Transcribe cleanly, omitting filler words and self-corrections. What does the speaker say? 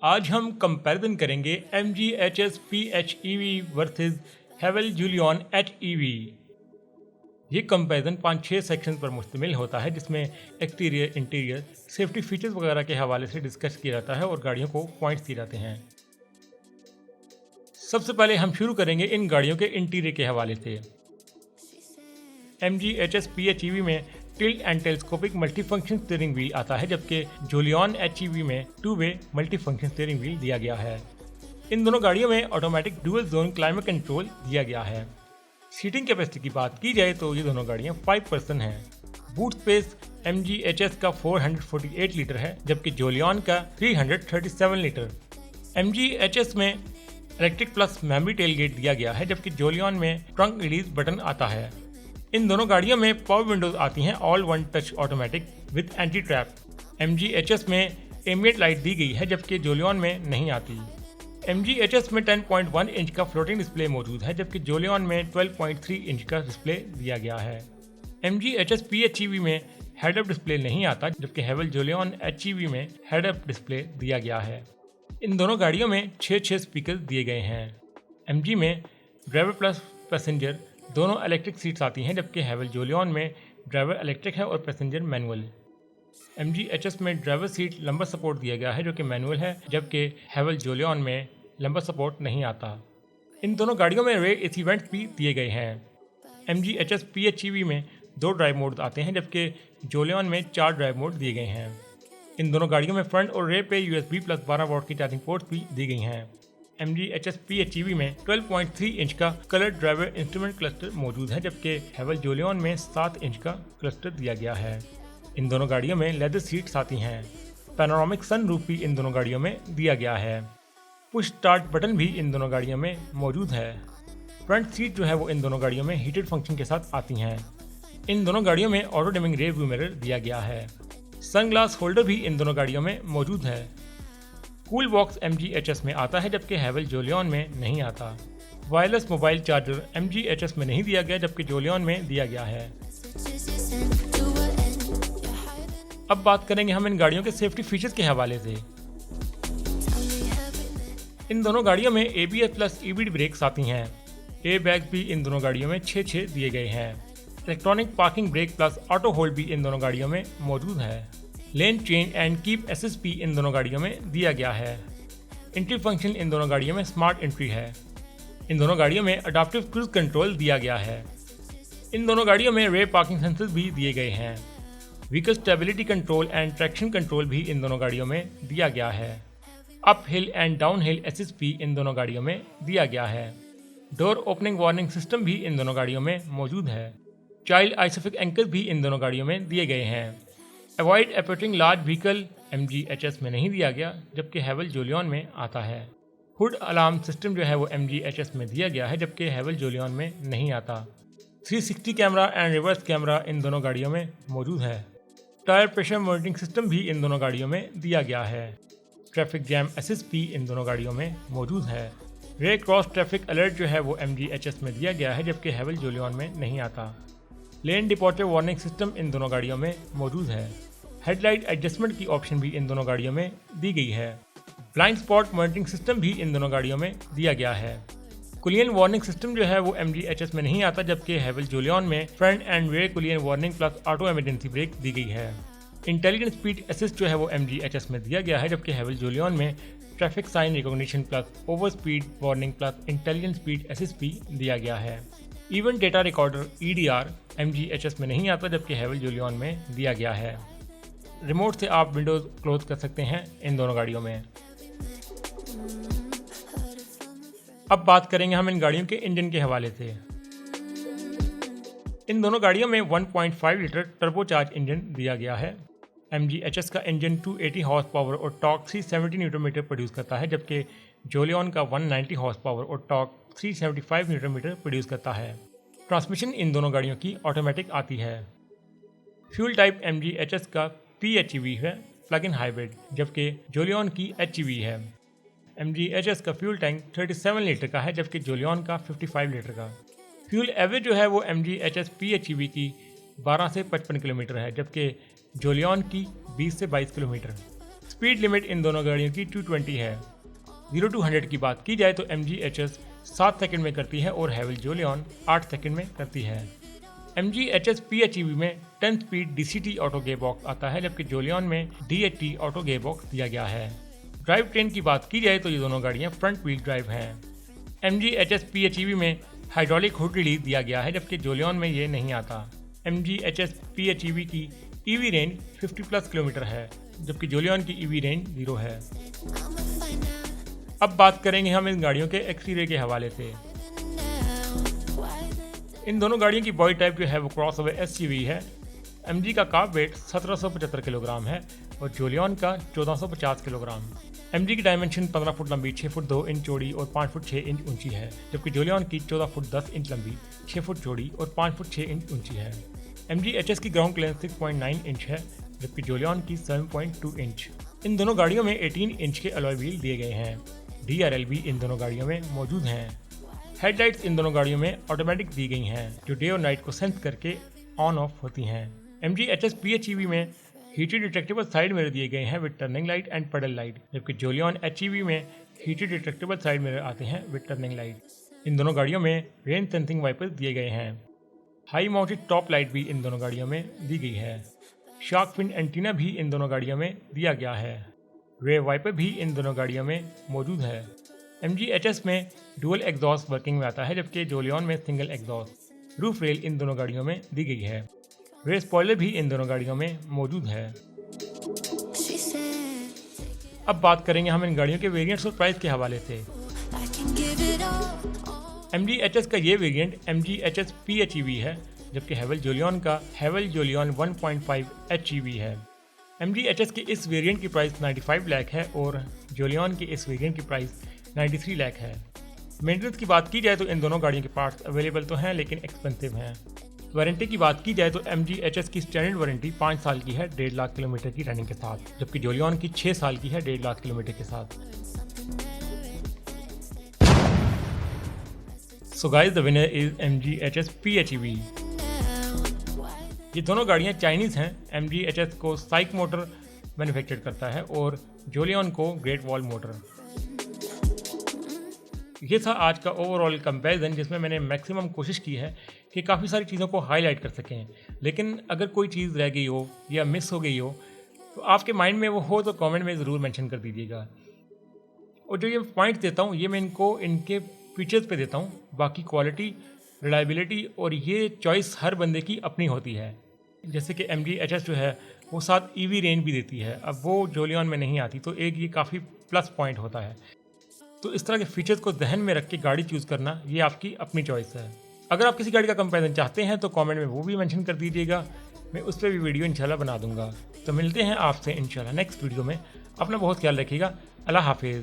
आज हम कंपैरिजन करेंगे MG HS PHEV versus Haval Jolion HEV। ये कंपैरिजन 5-6 सेक्शन पर मुश्तमिल होता है, जिसमें एक्सटीरियर, इंटीरियर, सेफ्टी फीचर्स वगैरह के हवाले से डिस्कस किया जाता है और गाड़ियों को पॉइंट्स दिए जाते हैं। सबसे पहले हम शुरू करेंगे इन गाड़ियों के इंटीरियर के हवाले से। MG HS PHEV में tilt and telescopic multifunction steering wheel आता है, जबकि जूलियन HEV में 2-वे मल्टीफंक्शन स्टीयरिंग व्हील दिया गया है। इन दोनों गाड़ियों में automatic dual zone climate control दिया गया है। सीटिंग कैपेसिटी की बात की जाए तो ये दोनों गाड़ियां 5 पर्सन हैं। बूट स्पेस MG HS का 448 लीटर है, जबकि जूलियन का 337 लीटर। MG HS में इलेक्ट्रिक प्लस मेमोरी टेलगेट दिया गया है, जबकि जूलियन में ट्रंक रिलीज बटन आता है। इन दोनों गाड़ियों में पावर विंडोज आती हैं all one touch automatic with anti trap. MG HS में एम्बिएंट लाइट दी गई है, जबकि जूलियन में नहीं आती। MG HS में 10.1 इंच का फ्लोटिंग डिस्प्ले मौजूद है, जबकि जूलियन में 12.3 इंच का डिस्प्ले दिया गया है। MG HS PHEV में हेड अप डिस्प्ले नहीं आता, जबकि हेवल जूलियन HEV में हेड अप डिस्प्ले दिया गया है। इन दोनों गाड़ियों में 6 स्पीकर दिए गए हैं। MG में ड्राइवर प्लस पैसेंजर दोनों इलेक्ट्रिक सीट्स आती हैं, जबकि हेवल जूलियन में ड्राइवर इलेक्ट्रिक है और पैसेंजर मैनुअल। MG HS में ड्राइवर सीट लंबर सपोर्ट दिया गया है, जो कि मैनुअल है, जबकि हेवल जूलियन में लंबर सपोर्ट नहीं आता। इन दोनों गाड़ियों में रेयर एसी वेंट्स भी दिए गए हैं। MG HS PHEV में 2 ड्राइव मोड आते हैं, जबकि जूलियन में 4 ड्राइव मोड दिए गए हैं। इन दोनों गाड़ियों में फ्रंट और रेयर पे USB प्लस 12 वोल्ट की चार्जिंग पोर्ट्स भी दी गई हैं। MG HS PHEV में 12.3 इंच का कलर ड्राइवर इंस्ट्रूमेंट क्लस्टर मौजूद है, जबकि हेवल जूलियन में 7 इंच का क्लस्टर दिया गया है। इन दोनों गाड़ियों में लेदर सीट्स आती हैं। पैनोरामिक सनरूफ भी इन दोनों गाड़ियों में दिया गया है। पुश स्टार्ट बटन भी इन दोनों गाड़ियों में मौजूद है। फ्रंट सीट जो है वो इन दोनों गाड़ियों में हीटेड फंक्शन के साथ आती हैं। इन दोनों गाड़ियों में auto dimming rear view mirror दिया गया है। सनग्लास होल्डर भी इन दोनों गाड़ियों में मौजूद है। कूल बॉक्स MG HS में आता है, जबकि हेवल जूलियन में नहीं आता। Wireless mobile charger MG HS में नहीं दिया गया, जबकि जूलियन में दिया गया है। अब बात करेंगे हम इन गाड़ियों के सेफ्टी फीचर्स के हवाले से। इन दोनों गाड़ियों में ABS प्लस EBD ब्रेक्स आती हैं। एयर बैग भी इन दोनों गाड़ियों में 6 दिए गए हैं। Electronic parking brake plus auto hold भी इन दोनों गाड़ियों में मौजूद है। Lane change and keep SSP इन दोनों गाड़ियों में दिया गया है। एंट्री फंक्शन इन दोनों गाड़ियों में स्मार्ट एंट्री है। इन दोनों गाड़ियों में अडैप्टिव क्रूज कंट्रोल दिया गया है। इन दोनों गाड़ियों में रेयर पार्किंग सेंसर्स भी दिए गए हैं। Vehicle stability control and traction control भी इन दोनों गाड़ियों में दिया गया है। Up hill and down hill SSP इन दोनों गाड़ियों में दिया गया है। डोर ओपनिंग वार्निंग सिस्टम भी इन दोनों गाड़ियों में मौजूद है। चाइल्ड आइसोफिक एंकर्स भी इन दोनों गाड़ियों में दिए गए हैं। Avoid approaching large vehicle MG HS में नहीं दिया गया, जबकि हेवल जूलियन में आता है। हुड अलार्म सिस्टम जो है वो MG HS में दिया गया है, जबकि हेवल जूलियन में नहीं आता। 360 कैमरा एंड रिवर्स कैमरा इन दोनों गाड़ियों में मौजूद है। टायर प्रेशर मॉनिटरिंग सिस्टम भी इन दोनों गाड़ियों में दिया गया है। ट्रैफिक जैम SSP इन दोनों गाड़ियों में मौजूद है। रेयर क्रॉस ट्रैफिक अलर्ट जो है वो MG HS में दिया गया है, जबकि हेवल जूलियन में नहीं आता। Lane departure warning system in दोनों गाड़ियों में मौजूद है। हेडलाइट एडजस्टमेंट की ऑप्शन भी इन दोनों गाड़ियों में दी गई है। ब्लाइंड स्पॉट मॉनिटरिंग सिस्टम भी इन दोनों गाड़ियों में दिया गया है। कुलियन वार्निंग सिस्टम जो है वो MG HS में नहीं आता, जबकि हेवल जूलियन में front and rear collision warning plus auto emergency brake दी गई है। इंटेलिजेंट स्पीड असिस्ट जो है वो MG HS में दिया गया है, जबकि हेवल जूलियन में traffic sign recognition plus over speed warning plus intelligent speed assist भी दिया गया है। Event data recorder EDR MG HS में नहीं आता, जबकि हेवल जूलियन में दिया गया है। रिमोट से आप विंडोज क्लोज कर सकते हैं इन दोनों गाड़ियों में। अब बात करेंगे हम इन गाड़ियों के इंजन के हवाले से। इन दोनों गाड़ियों में 1.5 लीटर टर्बोचार्ज इंजन दिया गया है। MG HS का इंजन 280 हॉर्स पावर और टॉर्क 370 न्यूटन मीटर प्रोड्यूस करता है, जबकि जूलियन का 190 हॉर्स पावर और टॉर्क 375 न्यूटन मीटर प्रोड्यूस करता है। ट्रांसमिशन इन दोनों गाड़ियों की ऑटोमेटिक आती है। फ्यूल टाइप MG HS का PHEV है, प्लग इन हाइब्रिड, जबकि जूलियन की HEV है। MG HS का फ्यूल टैंक 37 लीटर का है, जबकि जूलियन का 55 लीटर का। फ्यूल एवरेज जो है वो MG HS PHEV की 12 से 55 किलोमीटर है, जबकि जूलियन की 20 से 22 किलोमीटर। स्पीड लिमिट इन दोनों गाड़ियों की 220 है। 0 to 100 की बात की जाए तो MG HS 7 सेकंड में करती है और हैवल जोलियन 8 सेकंड में करती है। MG HS PHEV में 10 स्पीड DCT ऑटो गेयरबॉक्स आता है, जबकि जोलियन में DHT ऑटो गेयरबॉक्स दिया गया है। ड्राइव ट्रेन की बात की जाए तो ये दोनों गाड़ियां फ्रंट व्हील ड्राइव हैं। MG HS PHEV में हाइड्रोलिक हुड रिलीज दिया गया है, जबकि जोलियन में ये नहीं आता। MG HS PHEV की EV रेंज 50+ किलोमीटर है, जबकि जोलियन की EV रेंज 0 है। अब बात करेंगे हम इन गाड़ियों के एक्सटीरियर के हवाले से। इन दोनों गाड़ियों की बॉडी टाइप जो है वो क्रॉसओवर SUV है। MG का कार वेट 1775 किलोग्राम है और जोलियन का 1450 किलोग्राम। MG की डायमेंशन 15 फुट लंबी, 6 फुट 2 इंच चौड़ी और 5 फुट 6 इंच ऊंची है, जबकि जोलियन की 14 फुट 10 इंच लंबी, 6 फुट चौड़ी और 5 फुट 6 इंच ऊंची है। MG HS की ग्राउंड क्लियरेंस 6.9 इंच है, जबकि जोलियन की 7.2 इंच। इन दोनों गाड़ियों में 18 इंच के अलॉय व्हील दिए गए हैं। DRL भी इन दोनों गाड़ियों में मौजूद हैं। हेडलाइट्स इन दोनों गाड़ियों में ऑटोमेटिक दी गई हैं, जो डे और नाइट को सेंस करके ऑन ऑफ होती हैं। MG HS PHEV में हीटेड रिट्रैक्टेबल साइड मिरर दिए गए हैं with turning light and pedal light, जबकि जोलियन HEV में हीटेड रिट्रैक्टेबल साइड मिरर आते हैं विद टर्निंग लाइट। इन दोनों गाड़ियों में रेन सेंसिंग वाइपर्स दिए गए हैं। हाई माउंटेड टॉप लाइट भी इन दोनों गाड़ियों में दी गई है। शार्क फिन एंटीना भी इन दोनों गाड़ियों में दिया गया है। रेयर वाइपर भी इन दोनों गाड़ियों में मौजूद है। MG HS में डुअल एग्जॉस्ट वर्किंग में आता है, जबकि जोलियन में सिंगल एग्जॉस्ट। रूफ रेल इन दोनों गाड़ियों में दी गई है। रेयर स्पॉइलर भी इन दोनों गाड़ियों में मौजूद है। अब बात करेंगे हम इन गाड़ियों के वेरिएंट्स और प्राइस के हवाले से। MG HS का ये वेरिएंट MG HS PHEV है, जबकि हैवल जोलियन का हैवल जोलियन 1.5 HEV है। MG HS के इस वेरिएंट की प्राइस 95 लाख है और जोलियन के इस वेरिएंट की प्राइस 93 लाख है। मेंटेनेंस की बात की जाए तो इन दोनों गाड़ियों के पार्ट्स अवेलेबल तो हैं, लेकिन एक्सपेंसिव हैं। वारंटी की बात की जाए तो MG HS की स्टैंडर्ड वारंटी 5 साल की है 1.5 लाख किलोमीटर की रनिंग के साथ, जबकि जोलियन की 6 साल की है 1.5 लाख किलोमीटर के साथ। So guys, the winner is MG HS PHEV। ये दोनों गाड़ियाँ चाइनीज़ हैं। MG HS को साइक मोटर मैन्युफैक्चर करता है और जोलियन को ग्रेट वॉल मोटर। ये था आज का ओवरऑल कंपैरिजन, जिसमें मैंने मैक्सिमम कोशिश की है कि काफ़ी सारी चीज़ों को हाईलाइट कर सकें। लेकिन अगर कोई चीज़ रह गई हो या मिस हो गई हो तो आपके माइंड में वो हो तो कमेंट में ज़रूर मेंशन कर दीजिएगा। और जो ये पॉइंट देता हूँ ये मैं इनको इनके फीचर्स पे देता हूँ। बाकी क्वालिटी, रिलायबिलिटी और ये चॉइस हर बंदे की अपनी होती है। जैसे कि MG HS जो है वो 7 EV रेंज भी देती है, अब वो जोलियन में नहीं आती, तो एक ये काफ़ी प्लस पॉइंट होता है। तो इस तरह के फीचर्स को ध्यान में रख के गाड़ी चूज़ करना ये आपकी अपनी चॉइस है। अगर आप किसी गाड़ी का कंपैरिजन चाहते हैं तो कमेंट में वो भी मेंशन कर दीजिएगा, मैं उस पर भी वीडियो इंशाल्लाह बना दूंगा। तो मिलते हैं आपसे इंशाल्लाह नेक्स्ट वीडियो में। अपना बहुत ख्याल रखिएगा। अल्लाह हाफिज़।